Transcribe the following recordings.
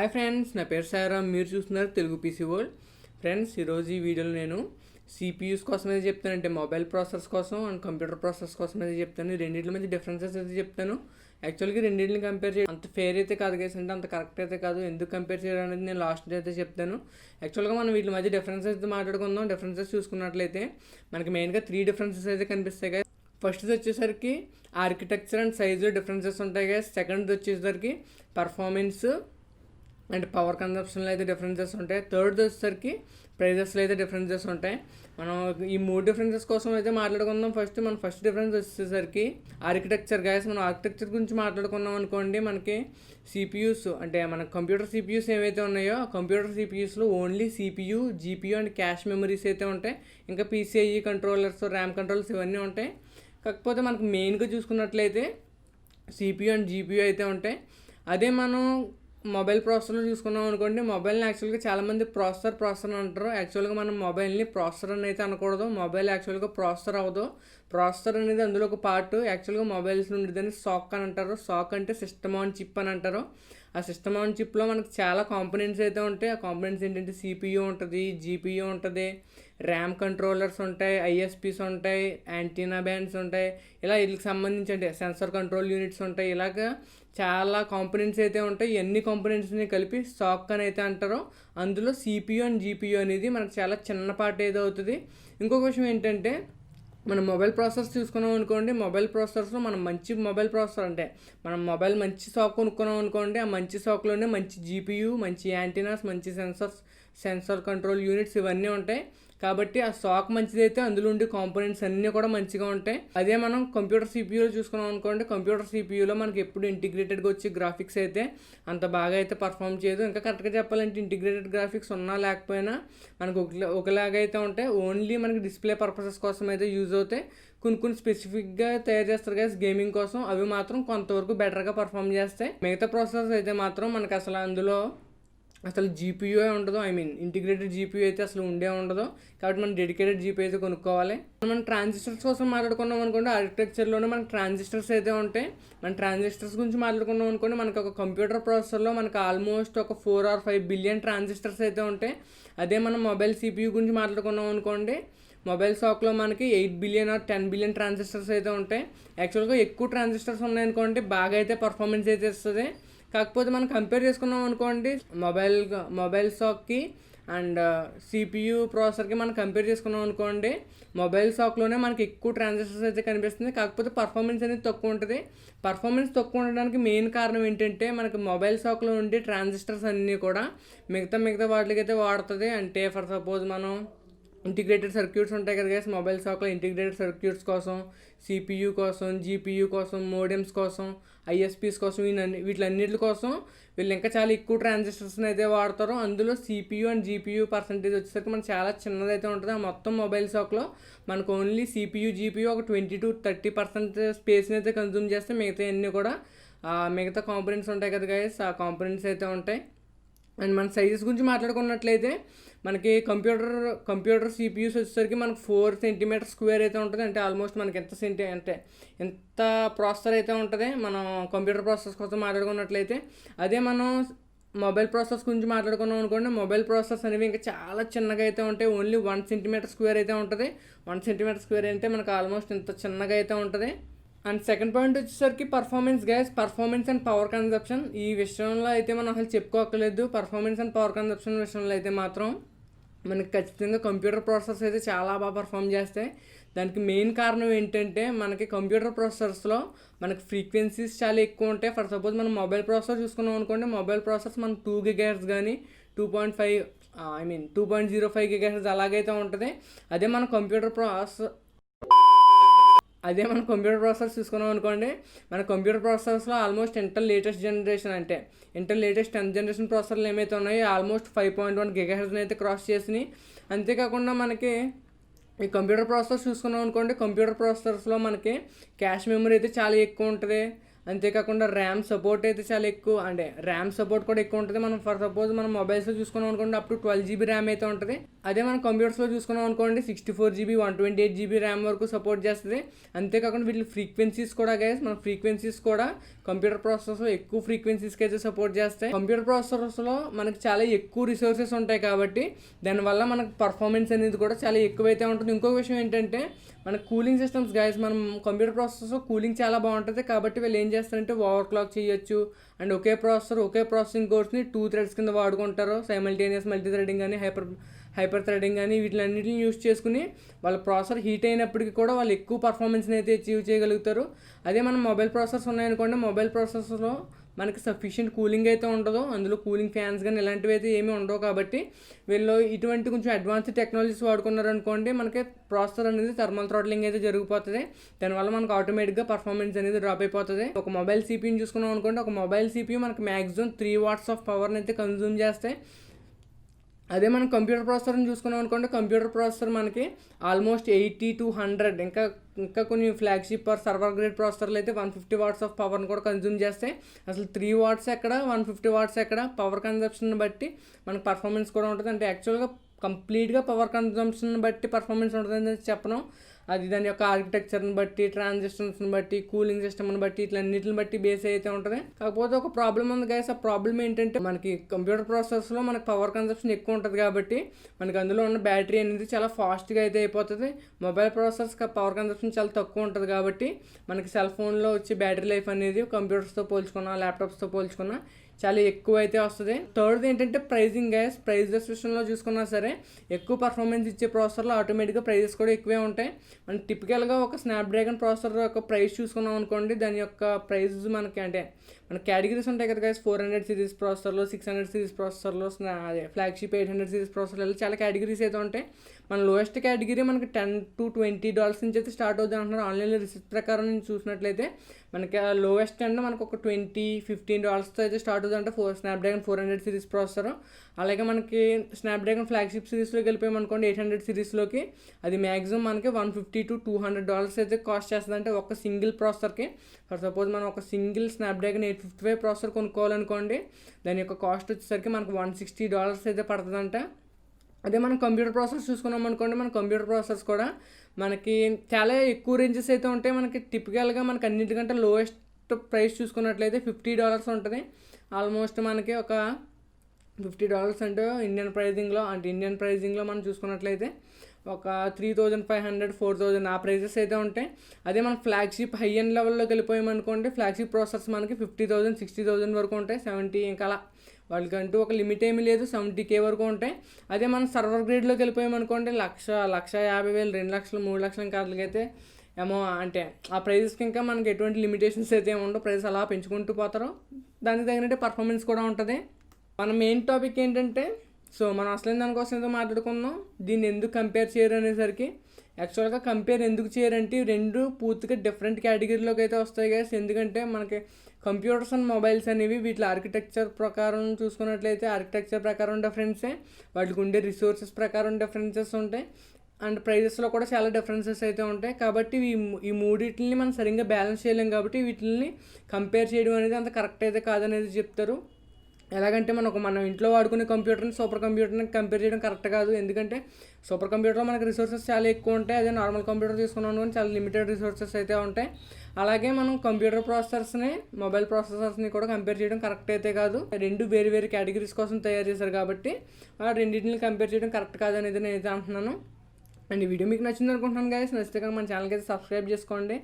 Hi friends, నా పేరు సాయిరామ్. మీరు చూస్తున్నారు తెలుగు పీసీ వరల్డ్. ఫ్రెండ్స్, ఈరోజు ఈ వీడియోలో నేను సిపియూస్ కోసం అయితే చెప్తాను, అంటే మొబైల్ ప్రాసెసర్స్ కోసం అండ్ కంప్యూటర్ ప్రాసెసర్స్ కోసం అయితే చెప్తాను. ఈ రెండింటి మధ్య డిఫరెన్సెస్ అయితే చెప్తాను. యాక్చువల్గా రెండింటిని కంపేర్ చేయడం అంత ఫేర్ అయితే కాదు గైస్, అంటే అంత కరెక్ట్ అయితే కాదు. ఎందుకు కంపేర్ చేయడం అనేది నేను లాస్ట్ అయితే చెప్తాను. యాక్చువల్గా మనం వీటి మధ్య డిఫరెన్సెస్ అయితే మాట్లాడుకుందాం. డిఫరెన్సెస్ చూసుకున్నట్లయితే మనకి మెయిన్గా 3 డిఫరెన్సెస్ అయితే కనిపిస్తాయి గైస్. ఫస్ట్ వచ్చేసరికి ఆర్కిటెక్చర్ అండ్ సైజు డిఫరెన్సెస్ ఉంటాయి గైస్. సెకండ్ వచ్చేసరికి పర్ఫార్మెన్స్ అండ్ పవర్ కన్జంప్షన్లో అయితే డిఫరెన్సెస్ ఉంటాయి. థర్డ్ వచ్చేసరికి ప్రైజెస్లో అయితే డిఫరెన్సెస్ ఉంటాయి. మనం ఈ 3 డిఫరెన్సెస్ కోసం అయితే మాట్లాడుకుందాం. మన ఫస్ట్ డిఫరెన్స్ వచ్చేసరికి ఆర్కిటెక్చర్ గైస్. మనం ఆర్కిటెక్చర్ గురించి మాట్లాడుకున్నాం అనుకోండి, మనకి సిపియూస్ అంటే మన కంప్యూటర్ సిపియూస్ ఏవైతే ఉన్నాయో కంప్యూటర్ సిపియూస్లో only CPU, GPU and cache memories అయితే ఉంటాయి. ఇంకా పీసీఐఈ కంట్రోలర్స్, ర్యామ్ కంట్రోలర్స్ ఇవన్నీ ఉంటాయి. కాకపోతే మనకు మెయిన్గా చూసుకున్నట్లయితే సిపియూ అండ్ జీపీయూ అయితే ఉంటాయి. అదే మనం మొబైల్ ప్రాసెసర్లో చూసుకున్నాం అనుకోండి, మొబైల్ని యాక్చువల్గా చాలామంది ప్రాసెసర్ అంటారు. యాక్చువల్గా మనం మొబైల్ని ప్రాసెసర్ అని అయితే అనకూడదు. మొబైల్ యాక్చువల్గా ప్రాసెసర్ అవ్వదు. ప్రాసెసర్ అనేది అందులో ఒక పార్ట్. యాక్చువల్గా మొబైల్స్ నుండి దాన్ని సాక్ అని అంటారు. సాక్ అంటే సిస్టమ్ ఆన్ చిప్ అని అంటారు. ఆ సిస్టమ్ ఆన్ చిప్లో మనకు చాలా కాంపోనెంట్స్ అయితే ఉంటాయి. ఆ కాంపోనెంట్స్ ఏంటంటే సిపియూ ఉంటుంది, జీపీయూ ఉంటుంది, ర్యామ్ కంట్రోలర్స్ ఉంటాయి, ఐఎస్పీస్ ఉంటాయి, యాంటీనా బ్యాండ్స్ ఉంటాయి. ఇలా వీటికి సంబంధించి అంటే సెన్సర్ కంట్రోల్ యూనిట్స్ ఉంటాయి. ఇలాగ చాలా కాంపోనెంట్స్ అయితే ఉంటాయి. ఎన్ని కాంపోనెంట్స్ని కలిపి సాక్ అని అయితే అంటారో అందులో సిపియూ అండ్ జీపీయూ అనేది మనకు చాలా చిన్న పార్ట్ ఏదో అవుతుంది. ఇంకొక విషయం ఏంటంటే మనం మొబైల్ ప్రాసెసర్స్ చూసుకున్నాం అనుకోండి, మొబైల్ ప్రాసెసర్స్లో మనం మంచి మొబైల్ ప్రాసెసర్ అంటే మనం మొబైల్ మంచి సాక్ కొనుక్కున్నాం అనుకోండి, ఆ మంచి సాక్లోనే మంచి జీపీయూ, మంచి యాంటీనాస్, మంచి సెన్సర్ కంట్రోల్ యూనిట్స్ ఇవన్నీ ఉంటాయి. కాబట్టి ఆ సాక్ మంచిదైతే అందులో ఉండే కాంపోనెంట్స్ అన్నీ కూడా మంచిగా ఉంటాయి. అదే మనం కంప్యూటర్ సిపియూలో చూసుకున్నాం అనుకోండి, కంప్యూటర్ సిపియూలో మనకి ఎప్పుడు ఇంటిగ్రేటెడ్గా వచ్చే గ్రాఫిక్స్ అయితే అంత బాగా అయితే పర్ఫామ్ చేయదు. ఇంకా కరెక్ట్గా చెప్పాలంటే ఇంటిగ్రేటెడ్ గ్రాఫిక్స్ ఉన్నా లేకపోయినా మనకు ఒకలాగా అయితే ఉంటాయి. ఓన్లీ మనకి డిస్ప్లే పర్పసెస్ కోసం అయితే యూజ్ అవుతాయి. కొన్ని స్పెసిఫిక్గా తయారు చేస్తారు కదా గేమింగ్ కోసం, అవి మాత్రం కొంతవరకు బెటర్గా పర్ఫామ్ చేస్తాయి. మిగతా ప్రాసెసర్స్ అయితే మాత్రం మనకు అసలు జీపీయూ ఉండదు. ఇంటిగ్రేటెడ్ జీపీయూ అయితే అసలు ఉండదు. కాబట్టి మనం డెడికేటెడ్ జీపీ అయితే కొనుక్కోవాలి. మనం ట్రాన్సిస్టర్స్ కోసం మాట్లాడుకున్నాం అనుకోండి, ఆర్కిటెక్చర్లోనే మనకి ట్రాన్సిస్టర్స్ అయితే ఉంటాయి. మన ట్రాన్సిస్టర్స్ గురించి మాట్లాడుకున్నాం అనుకోండి, మనకు ఒక కంప్యూటర్ ప్రాసెసర్లో మనకు ఆల్మోస్ట్ ఒక 4 or 5 బిలియన్ ట్రాన్సిస్టర్స్ అయితే ఉంటాయి. అదే మనం మొబైల్ సిపియూ గురించి మాట్లాడుకున్నాం అనుకోండి, మొబైల్ షాప్లో మనకి 8 బిలియన్ or 10 బిలియన్ ట్రాన్సిస్టర్స్ అయితే ఉంటాయి. యాక్చువల్గా ఎక్కువ ట్రాన్సిస్టర్స్ ఉన్నాయనుకోండి బాగా అయితే పర్ఫార్మెన్స్ అయితే ఇస్తుంది. కాకపోతే మనం కంపేర్ చేసుకున్నాం అనుకోండి, మొబైల్ షాప్కి అండ్ సిపియూ ప్రాసెసర్కి మనం కంపేర్ చేసుకున్నాం అనుకోండి, మొబైల్ షాప్లోనే మనకి ఎక్కువ ట్రాన్సిస్టర్స్ అయితే కనిపిస్తుంది. కాకపోతే పర్ఫార్మెన్స్ అనేది తక్కువ ఉంటుంది. పర్ఫార్మెన్స్ తక్కువ ఉండడానికి మెయిన్ కారణం ఏంటంటే మనకి మొబైల్ షాప్లో ఉండే ట్రాన్సిస్టర్స్ అన్నీ కూడా మిగతా వాటికైతే వాడుతుంది. అంటే ఫర్ సపోజ్ మనం ఇంటిగ్రేటెడ్ సర్క్యూట్స్ ఉంటాయి కదా గైస్, మొబైల్ షాప్లో ఇంటిగ్రేటెడ్ సర్క్యూట్స్ కోసం, సిపియూ కోసం, జీపీయూ కోసం, మోడెమ్స్ కోసం, ఐఎస్పీస్ కోసం, వీటిలన్నిటి కోసం వీళ్ళు ఇంకా చాలా ఎక్కువ ట్రాన్సిస్టర్స్ని అయితే వాడతారు. అందులో సిపియూ అండ్ జీపీయూ పర్సెంటేజ్ వచ్చేసరికి మనకు చాలా చిన్నదైతే ఉంటుంది. ఆ మొత్తం మొబైల్ షాప్లో మనకు ఓన్లీ సిపియూ, జీపీయూ ఒక 20 to 30% స్పేస్ని అయితే కన్జ్యూమ్ చేస్తే మిగతా అన్నీ కూడా మిగతా కాంపోనెంట్స్ ఉంటాయి కదా గైస్, ఆ కాంపోనెంట్స్ అయితే ఉంటాయి. అండ్ మన సైజెస్ గురించి మాట్లాడుకున్నట్లయితే మనకి కంప్యూటర్ సిపియూస్ వచ్చేసరికి మనకు 4 cm² అయితే ఉంటుంది. అంటే ఆల్మోస్ట్ మనకి ఎంత ప్రాసెసర్ అయితే ఉంటుంది మనం కంప్యూటర్ ప్రాసెసర్స్ కోసం మాట్లాడుకున్నట్లయితే. అదే మనం మొబైల్ ప్రాసెసర్స్ గురించి మాట్లాడుకున్నాం అనుకోండి, మొబైల్ ప్రాసెసర్స్ అనేవి ఇంకా చాలా చిన్నగా అయితే ఉంటాయి. ఓన్లీ 1 cm² అయితే ఉంటుంది. 1 cm² అంటే మనకు ఆల్మోస్ట్ ఇంత చిన్నగా అయితే ఉంటుంది. అండ్ సెకండ్ పాయింట్ వచ్చేసరికి పర్ఫార్మెన్స్ అండ్ పవర్ కన్జంప్షన్. ఈ విషయంలో అయితే మనం అసలు చెప్పుకోక్కర్లేదు. పర్ఫార్మెన్స్ అండ్ పవర్ కన్జంప్షన్ విషయంలో అయితే మాత్రం మనకి ఖచ్చితంగా కంప్యూటర్ ప్రాసెసర్స్ అయితే చాలా బాగా పర్ఫామ్ చేస్తాయి. దానికి మెయిన్ కారణం ఏంటంటే మనకి కంప్యూటర్ ప్రాసెసర్స్లో మనకి ఫ్రీక్వెన్సీస్ చాలా ఎక్కువ ఉంటాయి. ఫర్ సపోజ్ మనం మొబైల్ ప్రాసెసర్ చూసుకున్నాం అనుకోండి, మొబైల్ ప్రాసెసర్స్ మనం 2 GHz కానీ 2.05 GHz అలాగైతే ఉంటుంది. అదే మన కంప్యూటర్ ప్రాసెసర్స్ చూసుకున్నాం అనుకోండి, మన కంప్యూటర్ ప్రాసెసర్స్లో almost Intel latest 10th generation ప్రాసెసర్లు ఏమైతే ఉన్నాయో ఆల్మోస్ట్ 5.1 GHz అయితే క్రాస్ చేసినాయి. అంతేకాకుండా మనకి ఈ కంప్యూటర్ ప్రాసెసర్స్ చూసుకున్నాం అనుకోండి, కంప్యూటర్ ప్రాసెసర్స్లో మనకి క్యాష్ మెమరీ అయితే చాలా ఎక్కువ ఉంటుంది. అంతేకాకుండా ర్యామ్ సపోర్ట్ అయితే చాలా ఎక్కువ, అంటే ర్యామ్ సపోర్ట్ కూడా ఎక్కువ ఉంటుంది. మనం ఫర్ సపోజ్ మనం మొబైల్స్లో చూసుకున్నాం అనుకోండి అప్ టు 12 GB ర్యామ్ అయితే ఉంటుంది. అదే మనం కంప్యూటర్స్లో చూసుకున్నాం అనుకోండి 64 GB 128 GB ర్యామ్ వరకు సపోర్ట్ చేస్తుంది. అంతేకాకుండా వీటి ఫ్రీక్వెన్సీస్ కూడా గైస్, మన ఫ్రీక్వెన్సీస్ కూడా కంప్యూటర్ ప్రాసెసర్స్లో ఎక్కువ ఫ్రీక్వెన్సీస్కి అయితే సపోర్ట్ చేస్తాయి. కంప్యూటర్ ప్రాసెసర్స్లో మనకి చాలా ఎక్కువ రిసోర్సెస్ ఉంటాయి కాబట్టి దానివల్ల మనకు పర్ఫార్మెన్స్ అనేది కూడా చాలా ఎక్కువైతే ఉంటుంది. ఇంకొక విషయం ఏంటంటే మన కూలింగ్ సిస్టమ్స్ గైస్, మనం కంప్యూటర్ ప్రాసెసర్లో కూలింగ్ చాలా బాగుంటుంది కాబట్టి వీళ్ళు ఏం చేస్తారంటే ఓవర్ క్లాక్ చేయొచ్చు. అండ్ ఒకే ప్రాసెసింగ్ కోర్స్ని 2 థ్రెడ్స్ కింద వాడుకుంటారు. సైమల్టేనియస్ మల్టీ థ్రెడింగ్ కానీ హైపర్ థ్రెడింగ్ కానీ వీటిలన్నింటిని యూస్ చేసుకుని వాళ్ళ ప్రాసెసర్ హీట్ అయినప్పటికీ కూడా వాళ్ళు ఎక్కువ పర్ఫార్మెన్స్ని అయితే అచీవ్ చేయగలుగుతారు. అదే మనం మొబైల్ ప్రాసెసర్స్ ఉన్నాయనుకోండి, మొబైల్ ప్రాసెసర్స్లో మనకి సఫిషియంట్ కూలింగ్ అయితే ఉండదు. అందులో కూలింగ్ ఫ్యాన్స్ కానీ ఇలాంటివి అయితే ఏమీ ఉండవు కాబట్టి వీళ్ళు ఇటువంటి కొంచెం అడ్వాన్స్డ్ టెక్నాలజీస్ వాడుకున్నారనుకోండి మనకి ప్రాసెసర్ అనేది థర్మల్ థ్రాట్లింగ్ అయితే జరిగిపోతుంది. దానివల్ల మనకు ఆటోమేటిక్గా పర్ఫార్మెన్స్ అనేది డ్రాప్ అయిపోతుంది. ఒక మొబైల్ సిపియూని చూసుకున్నాం అనుకోండి, ఒక మొబైల్ సిపియూ మనకి మ్యాక్సిమం 3 watts ఆఫ్ పవర్ని అయితే కన్జ్యూమ్ చేస్తాయి. అదే మనం కంప్యూటర్ ప్రాసెసర్ని చూసుకున్నాం అనుకోండి, కంప్యూటర్ ప్రాసెసర్ మనకి ఆల్మోస్ట్ 80 to 100, ఇంకా కొన్ని ఫ్లాగ్షిప్ ఆర్ సర్వర్ గ్రేడ్ ప్రాసెసర్లు అయితే 150 watts ఆఫ్ పవర్ని కూడా కన్జ్యూమ్ చేస్తాయి. అసలు 3 watts ఎక్కడ 150 watts ఎక్కడ పవర్ కన్జంప్షన్ బట్టి మనకు పర్ఫార్మెన్స్ కూడా ఉంటుంది. అంటే యాక్చువల్గా కంప్లీట్గా పవర్ కన్జంప్షన్ బట్టి పర్ఫార్మెన్స్ ఉంటుందని చెప్పను. అది దాని యొక్క ఆర్కిటెక్చర్ని బట్టి, ట్రాన్సిస్టర్స్ని బట్టి, కూలింగ్ సిస్టమ్ని బట్టి, ఇట్లన్నిటిని బట్టి బేస్ అయితే ఉంటుంది. కాకపోతే ఒక ప్రాబ్లం ఉంది గైస్. ఆ ప్రాబ్లం ఏంటంటే మనకి కంప్యూటర్ ప్రాసెసర్స్లో మనకి పవర్ కన్సంప్షన్ ఎక్కువ ఉంటుంది కాబట్టి మనకి అందులో ఉన్న బ్యాటరీ అనేది చాలా ఫాస్ట్గా అయితే అయిపోతుంది. మొబైల్ ప్రాసెసర్స్కి పవర్ కన్సంప్షన్ చాలా తక్కువ ఉంటుంది కాబట్టి మనకి సెల్ ఫోన్లో వచ్చే బ్యాటరీ లైఫ్ అనేది కంప్యూటర్స్తో పోల్చుకున్నా, ల్యాప్టాప్స్తో పోల్చుకున్నా చాలా ఎక్కువ అయితే వస్తుంది. థర్డ్ ఏంటంటే ప్రైజింగ్ గైస్. ప్రైజెస్ విషయంలో చూసుకున్నా సరే ఎక్కువ పర్ఫార్మెన్స్ ఇచ్చే ప్రాసెసర్లో ఆటోమేటిక్గా ప్రైజెస్ కూడా ఎక్కువే ఉంటాయి. మనం టిపికల్గా ఒక స్నాప్డ్రాగన్ ప్రాసెసర్ యొక్క ప్రైస్ చూసుకున్నాం అనుకోండి, దాని యొక్క ప్రైస్ మనకి అంటే మన కేటగిరీస్ ఉంటాయి కదా గైస్. 400 సిరీస్ ప్రాసెసర్లో, 600 సిరీస్ ప్రాసెసర్లో, అదే ఫ్లాగ్షిప్ 800 సిరీస్ ప్రాసెసర్లో చాలా కేటగిరీస్ అయితే ఉంటాయి. మన లోయెస్ట్ కేటగిరీ మనకి $10 to $20 నుంచి అయితే స్టార్ట్ అవుతుంది అంటున్నారు. ఆన్లైన్లో రిసెర్చ్ ప్రకారం నేను చూసినట్లయితే మనకి ఆ లోయెస్ట్ అండ్ మనకు ఒక $20-15 అయితే స్టార్ట్ అవుతుందంటే స్నాప్డ్రాగన్ 400 సిరీస్ ప్రాసెసర్. అలాగే మనకి స్నాప్డ్రాగన్ ఫ్లాగ్షిప్ సిరీస్లోకి వెళ్ళిపోయామనుకోండి 800 సిరీస్లోకి, అది మ్యాక్సిమం మనకి $150 to $200 అయితే కాస్ట్ చేస్తుంది. అంటే ఒక సింగిల్ ప్రాసెసర్కి. ఫర్ సపోజ్ మనం ఒక సింగిల్ స్నాప్డ్రాగన్ 855 ప్రాసెసర్ కొనుక్కోవాలనుకోండి, దాని యొక్క కాస్ట్ వచ్చేసరికి మనకు $160 అయితే పడుతుందంట. అదే మనం కంప్యూటర్ ప్రాసెసర్స్ చూసుకున్నాం అనుకోండి, మన కంప్యూటర్ ప్రాసెసర్స్ కూడా మనకి చాలా ఎక్కువ రేంజెస్ అయితే ఉంటాయి. మనకి టిపికల్గా మనకి అన్నింటికంటే లోయెస్ట్ ప్రైస్ చూసుకున్నట్లయితే $50 ఉంటుంది. ఆల్మోస్ట్ మనకి ఒక $50 అంటే ఇండియన్ ప్రైజింగ్లో మనం చూసుకున్నట్లయితే ఒక 3500, 4000 ఆ ప్రైజెస్ అయితే ఉంటాయి. అదే మనం ఫ్లాగ్షిప్ హై ఎండ్ లెవెల్లోకి వెళ్ళిపోయామనుకోండి, ఫ్లాగ్షిప్ ప్రాసెసర్స్ మనకి 50,000, 60,000 వరకు ఉంటాయి. 70 ఇంకా అలా వాళ్ళకంటూ ఒక లిమిట్ ఏమీ లేదు, 70K వరకు ఉంటాయి. అదే మనం సర్వర్ గ్రేడ్లోకి వెళ్ళిపోయామనుకోండి 1,50,000, 2 లక్షలు, 3 లక్షల కార్లకైతే అంటే ఆ ప్రైజెస్కి ఇంకా మనకి ఎటువంటి లిమిటేషన్స్ అయితే ఉండవు. ప్రైజెస్ అలా పెంచుకుంటూ పోతారు. దానికి తగినట్టే పర్ఫార్మెన్స్ కూడా ఉంటుంది. మన మెయిన్ టాపిక్ ఏంటంటే, సో మనం అసలు దానికోసం ఏదో మాట్లాడుకున్నాం, దీన్ని ఎందుకు కంపేర్ చేయరు అనేసరికి యాక్చువల్గా కంపేర్ ఎందుకు చేయరంటే రెండు పూర్తిగా డిఫరెంట్ కేటగిరీలోకి అయితే వస్తాయి గైస్. ఎందుకంటే మనకి కంప్యూటర్స్ అండ్ మొబైల్స్ అనేవి వీటి ఆర్కిటెక్చర్ ప్రకారం చూసుకున్నట్లయితే ఆర్కిటెక్చర్ ప్రకారం డిఫరెన్సే, వాటికి ఉండే రిసోర్సెస్ ప్రకారం డిఫరెన్సెస్ ఉంటాయి, అండ్ ప్రైజెస్లో కూడా చాలా డిఫరెన్సెస్ అయితే ఉంటాయి. కాబట్టి ఈ మూడింటిని మనం సరిగ్గా బ్యాలెన్స్ చేయలేం కాబట్టి వీటిని కంపేర్ చేయడం అనేది అంత కరెక్ట్ అయితే కాదనేది చెప్తారు. ఎలాగంటే మనం ఇంట్లో వాడుకునే కంప్యూటర్ని సూపర్ కంప్యూటర్ని కంపేర్ చేయడం కరెక్ట్ కాదు. ఎందుకంటే సూపర్ కంప్యూటర్లో మనకి రిసోర్సెస్ చాలా ఎక్కువ ఉంటాయి. అదే నార్మల్ కంప్యూటర్ తీసుకున్నాం కానీ చాలా లిమిటెడ్ రిసోర్సెస్ అయితే ఉంటాయి. అలాగే మనం కంప్యూటర్ ప్రాసెసర్స్ని, మొబైల్ ప్రాసెసర్స్ని కూడా కంపేర్ చేయడం కరెక్ట్ అయితే కాదు. రెండు వేరు వేరు కేటగిరీస్ కోసం తయారు చేశారు కాబట్టి ఆ రెండింటిని కంపేర్ చేయడం కరెక్ట్ కాదనేది నేను అయితే అంటున్నాను. అండ్ ఈ వీడియో మీకు నచ్చింది అనుకుంటున్నాను గైస్. నచ్చితే కానీ మన ఛానల్కి అయితే సబ్స్క్రైబ్ చేసుకోండి.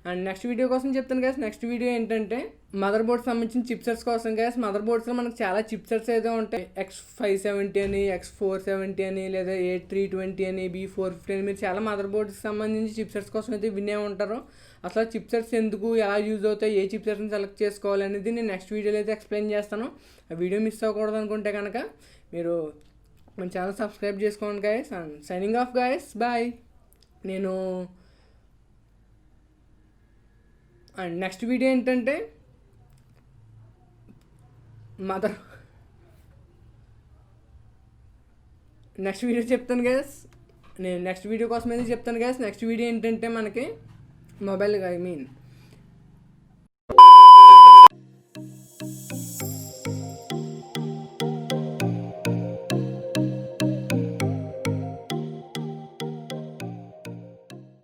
అండ్ నెక్స్ట్ వీడియో కోసం చెప్తాను గైస్. నెక్స్ట్ వీడియో ఏంటంటే మదర్ బోర్డ్స్ సంబంధించిన చిప్సెట్స్ కోసం గైస్. మదర్ బోర్డ్స్లో మనకు చాలా చిప్సెట్స్ అయితే ఉంటాయి. X570 అని, X470 అని, లేదా A320 అని, B450 అని, మీరు చాలా మదర్ బోర్డ్స్కి సంబంధించి చిప్సెట్స్ కోసం అయితే వినే ఉంటారు. అసలు చిప్సెట్స్ ఎందుకు, ఎలా యూజ్ అవుతాయి, ఏ చిప్సెట్స్ని సెలెక్ట్ చేసుకోవాలి అనేది నేను నెక్స్ట్ వీడియోలో అయితే ఎక్స్ప్లెయిన్ చేస్తాను. ఆ వీడియో మిస్ అవ్వకూడదు అనుకుంటే కనుక మీరు మన ఛానల్ సబ్స్క్రైబ్ చేసుకోండి guys. And signing off guys, bye. And next video ఏంటంటే నెక్స్ట్ వీడియో చెప్తాను గైస్. నేను నెక్స్ట్ వీడియో కోసం అయితే చెప్తాను గైస్. నెక్స్ట్ వీడియో ఏంటంటే మనకి మొబైల్